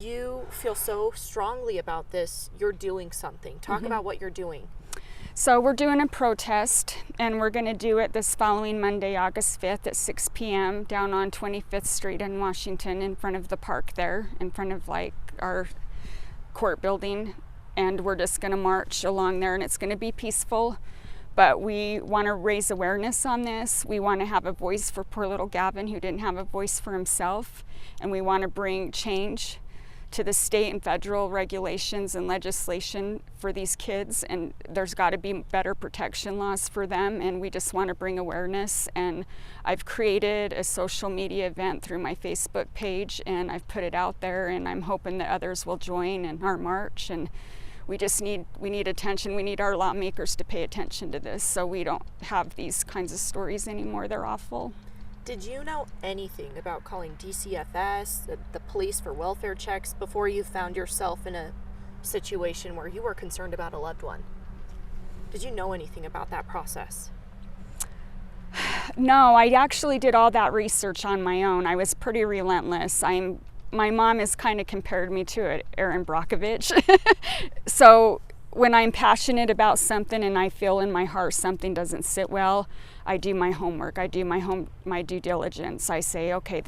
You feel so strongly about this, you're doing something. Talk about what you're doing. So we're doing a protest, and we're going to do it this following Monday, August 5th at 6 p.m. down on 25th Street in Washington, in front of the park there, in front of like our court building. And we're just going to march along there, and it's going to be peaceful. But we want to raise awareness on this. We want to have a voice for poor little Gavin, who didn't have a voice for himself. And we want to bring change to the state and federal regulations and legislation for these kids, and there's got to be better protection laws for them, and we just want to bring awareness. And I've created a social media event through my Facebook page, and I've put it out there, and I'm hoping that others will join in our march. And we need attention. We need our lawmakers to pay attention to this, so we don't have these kinds of stories anymore. They're awful. Did you know anything about calling DCFS, the police, for welfare checks before you found yourself in a situation where you were concerned about a loved one? Did you know anything about that process? No, I actually did all that research on my own. I was pretty relentless. My mom has kind of compared me to Erin Brockovich. So when I'm passionate about something and I feel in my heart something doesn't sit well, I do my homework. I do my due diligence. I say, okay,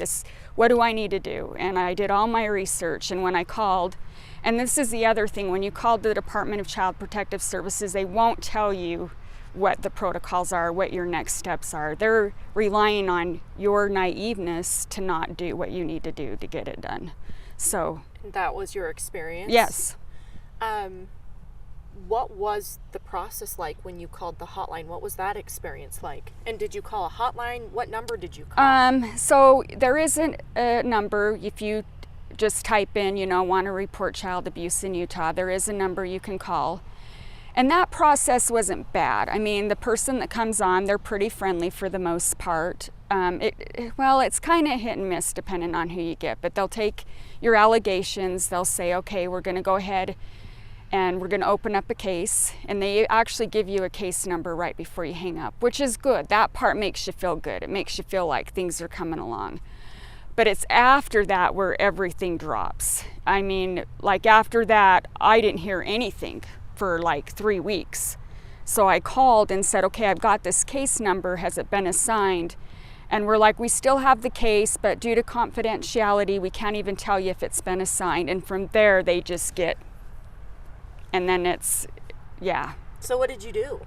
what do I need to do? And I did all my research. And when I called, and this is the other thing, when you call the Department of Child Protective Services, they won't tell you what the protocols are, what your next steps are. They're relying on your naiveness to not do what you need to do to get it done. So that was your experience? Yes. What was the process like when you called the hotline? What was that experience like? And did you call a hotline? What number did you call? So there isn't a number. If you just type in, want to report child abuse in Utah, there is a number you can call. And that process wasn't bad. I mean, the person that comes on, they're pretty friendly for the most part. It's kind of hit and miss depending on who you get, but they'll take your allegations. They'll say, okay, we're going to go ahead and we're going to open up a case, and they actually give you a case number right before you hang up, which is good. That part makes you feel good. It makes you feel like things are coming along. But it's after that where everything drops. I mean, like after that, I didn't hear anything for like 3 weeks. So I called and said, okay, I've got this case number. Has it been assigned? And we're like, we still have the case, but due to confidentiality, we can't even tell you if it's been assigned. And from there, they just get, and then it's, yeah. So what did you do?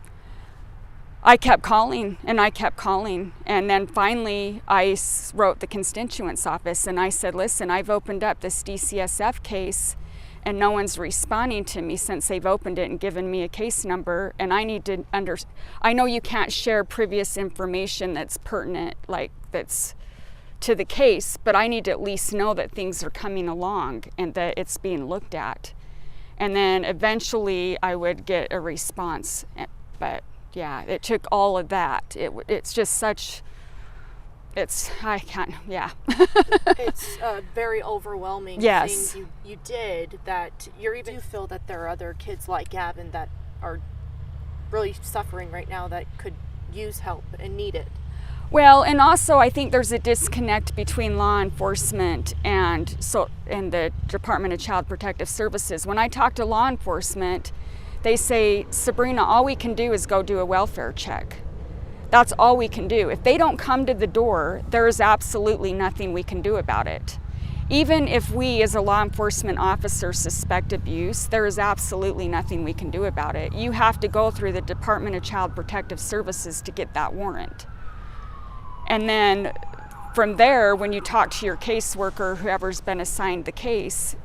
I kept calling and I kept calling. And then finally I wrote the constituent's office and I said, listen, I've opened up this DCSF case and no one's responding to me since they've opened it and given me a case number. And I need to I know you can't share previous information that's pertinent, like that's to the case, but I need to at least know that things are coming along and that it's being looked at. And then eventually I would get a response. But yeah, it took all of that. It's just such, I can't, yeah. It's a very overwhelming yes. thing you did, that you feel that there are other kids like Gavin that are really suffering right now that could use help and need it. Well, and also I think there's a disconnect between law enforcement and the Department of Child Protective Services. When I talk to law enforcement, they say, Sabrina, all we can do is go do a welfare check. That's all we can do. If they don't come to the door, there is absolutely nothing we can do about it. Even if we as a law enforcement officer suspect abuse, there is absolutely nothing we can do about it. You have to go through the Department of Child Protective Services to get that warrant. And then from there, when you talk to your caseworker, whoever's been assigned the case,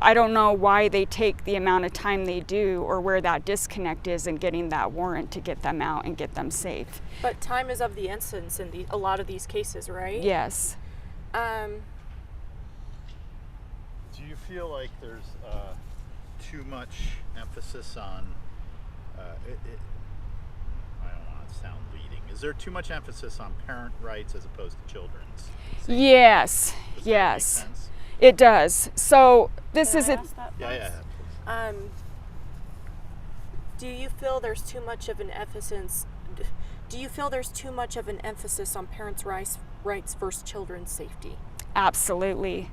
I don't know why they take the amount of time they do or where that disconnect is in getting that warrant to get them out and get them safe. But time is of the essence in a lot of these cases, right? Yes. Do you feel like there's too much emphasis on I don't want to sound leading. Is there too much emphasis on parent rights as opposed to children's? Yes. Does yes. that make sense? It does. So this is it. Yeah. Do you feel there's too much of an emphasis? Do you feel there's too much of an emphasis on parents' rights versus children's safety? Absolutely.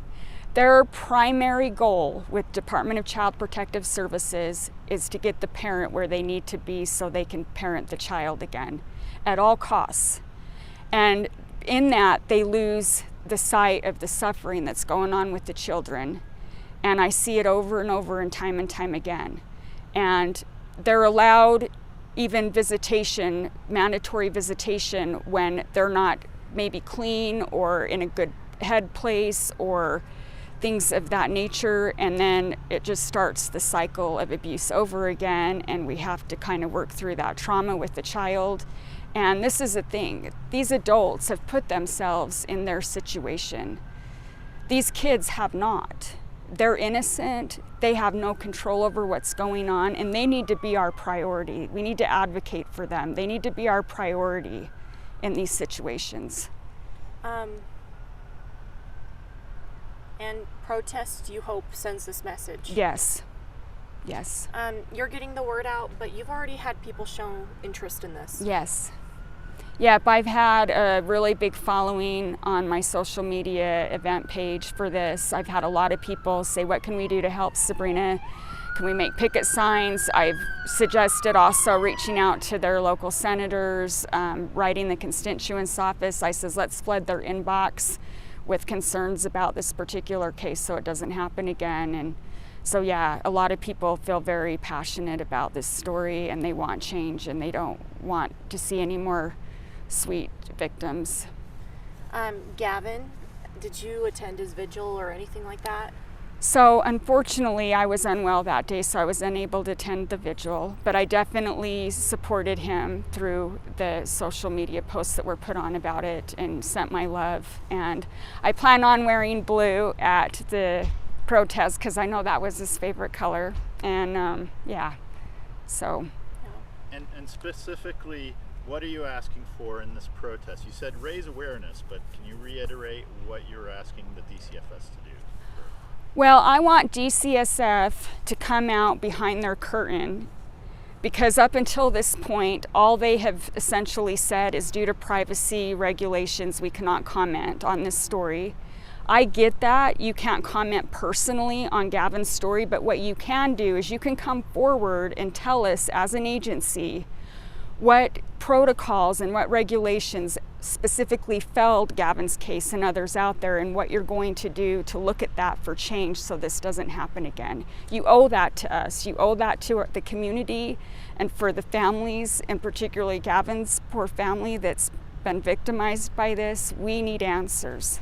Their primary goal with Department of Child Protective Services is to get the parent where they need to be so they can parent the child again at all costs. And in that, they lose the sight of the suffering that's going on with the children. And I see it over and over and time again. And they're allowed even visitation, mandatory visitation, when they're not maybe clean or in a good head place or things of that nature, and then it just starts the cycle of abuse over again, and we have to kind of work through that trauma with the child. And this is the thing, these adults have put themselves in their situation. These kids have not. They're innocent, they have no control over what's going on, and they need to be our priority. We need to advocate for them. They need to be our priority in these situations. And protest, you hope, sends this message? Yes. Yes. You're getting the word out, but you've already had people show interest in this. Yes. Yep, I've had a really big following on my social media event page for this. I've had a lot of people say, what can we do to help Sabrina? Can we make picket signs? I've suggested also reaching out to their local senators, writing the constituents office. I says, let's flood their inbox with concerns about this particular case so it doesn't happen again. And so yeah, a lot of people feel very passionate about this story, and they want change, and they don't want to see any more sweet victims. Gavin, did you attend his vigil or anything like that? So unfortunately, I was unwell that day, so I was unable to attend the vigil, but I definitely supported him through the social media posts that were put on about it and sent my love. And I plan on wearing blue at the protest because I know that was his favorite color. And yeah, so. And specifically, what are you asking for in this protest? You said raise awareness, but can you reiterate what you're asking the DCFS to do? Well, I want DCSF to come out behind their curtain, because up until this point, all they have essentially said is due to privacy regulations, we cannot comment on this story. I get that. You can't comment personally on Gavin's story, but what you can do is you can come forward and tell us as an agency what protocols and what regulations specifically felled Gavin's case and others out there, and what you're going to do to look at that for change so this doesn't happen again. You owe that to us. You owe that to the community, and for the families, and particularly Gavin's poor family that's been victimized by this. We need answers.